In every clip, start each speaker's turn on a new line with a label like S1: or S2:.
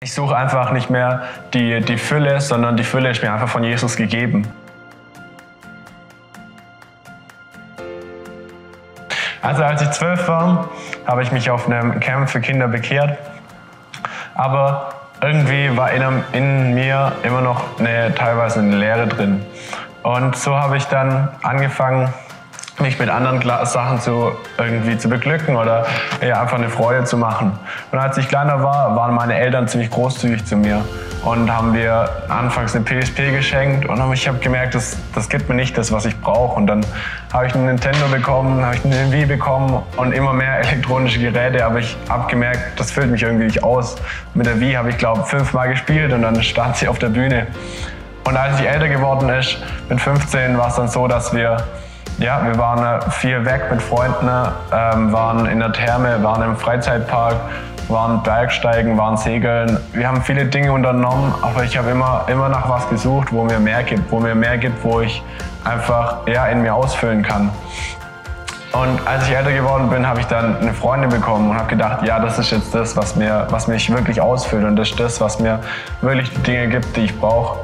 S1: Ich suche einfach nicht mehr die Fülle, sondern die Fülle ist mir einfach von Jesus gegeben. Also als ich 12 war, habe ich mich auf einem Camp für Kinder bekehrt. Aber irgendwie war in mir immer noch teilweise eine Leere drin. Und so habe ich dann angefangen, mich mit anderen Sachen irgendwie zu beglücken oder einfach eine Freude zu machen. Und als ich kleiner war, waren meine Eltern ziemlich großzügig zu mir und haben mir anfangs eine PSP geschenkt und ich habe gemerkt, das gibt mir nicht das, was ich brauche. Und dann habe ich einen Nintendo bekommen, habe ich eine Wii bekommen und immer mehr elektronische Geräte, aber ich habe gemerkt, das füllt mich irgendwie nicht aus. Mit der Wii habe ich, glaube ich, 5-mal gespielt und dann stand sie auf der Bühne. Und als ich älter geworden ist, mit 15, war es dann so, dass wir waren viel weg mit Freunden, waren in der Therme, waren im Freizeitpark, waren Bergsteigen, waren Segeln. Wir haben viele Dinge unternommen, aber ich habe immer nach was gesucht, wo mir mehr gibt, wo ich einfach in mir ausfüllen kann. Und als ich älter geworden bin, habe ich dann eine Freundin bekommen und habe gedacht, ja, das ist jetzt das, was mich wirklich ausfüllt und das ist das, was mir wirklich die Dinge gibt, die ich brauche.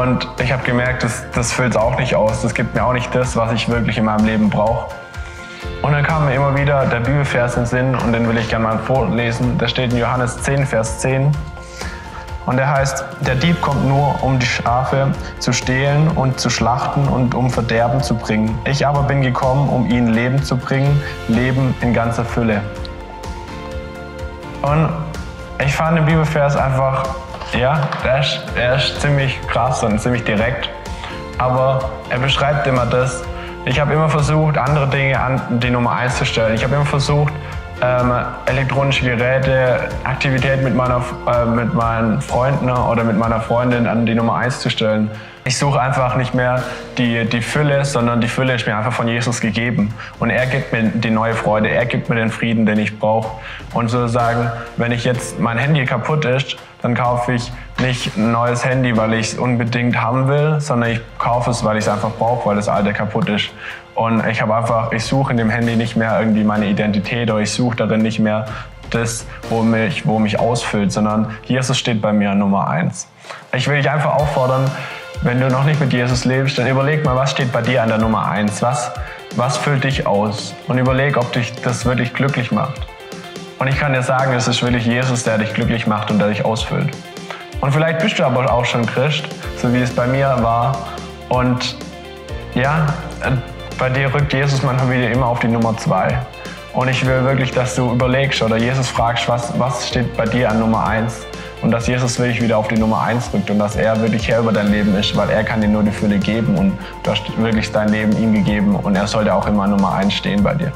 S1: Und ich habe gemerkt, das füllt es auch nicht aus. Das gibt mir auch nicht das, was ich wirklich in meinem Leben brauche. Und dann kam mir immer wieder der Bibelvers in den Sinn und den will ich gerne mal vorlesen. Der steht in Johannes 10, Vers 10. Und der heißt, der Dieb kommt nur, um die Schafe zu stehlen und zu schlachten und um Verderben zu bringen. Ich aber bin gekommen, um ihnen Leben zu bringen, Leben in ganzer Fülle. Und ich fand den Bibelvers einfach, er ist ziemlich krass und ziemlich direkt, aber er beschreibt immer das. Ich habe immer versucht, andere Dinge an die Nummer 1 zu stellen. Ich habe immer versucht, elektronische Geräte, Aktivität mit meinen Freunden oder mit meiner Freundin an die Nummer 1 zu stellen. Ich suche einfach nicht mehr die Fülle, sondern die Fülle ist mir einfach von Jesus gegeben. Und er gibt mir die neue Freude, er gibt mir den Frieden, den ich brauche. Und sozusagen, wenn mein Handy kaputt ist, dann kaufe ich nicht ein neues Handy, weil ich es unbedingt haben will, sondern ich kaufe es, weil ich es einfach brauche, weil das alte kaputt ist. Und ich suche in dem Handy nicht mehr irgendwie meine Identität oder ich suche darin nicht mehr das, wo mich ausfüllt, sondern Jesus steht bei mir an Nummer 1. Ich will dich einfach auffordern, wenn du noch nicht mit Jesus lebst, dann überleg mal, was steht bei dir an der Nummer 1? Was füllt dich aus? Und überleg, ob dich das wirklich glücklich macht. Und ich kann dir sagen, es ist wirklich Jesus, der dich glücklich macht und der dich ausfüllt. Und vielleicht bist du aber auch schon Christ, so wie es bei mir war. Und bei dir rückt Jesus manchmal wieder immer auf die Nummer 2. Und ich will wirklich, dass du überlegst oder Jesus fragst, was steht bei dir an Nummer 1? Und dass Jesus wirklich wieder auf die Nummer 1 rückt und dass er wirklich Herr über dein Leben ist, weil er kann dir nur die Fülle geben und du hast wirklich dein Leben ihm gegeben und er sollte auch immer an Nummer 1 stehen bei dir.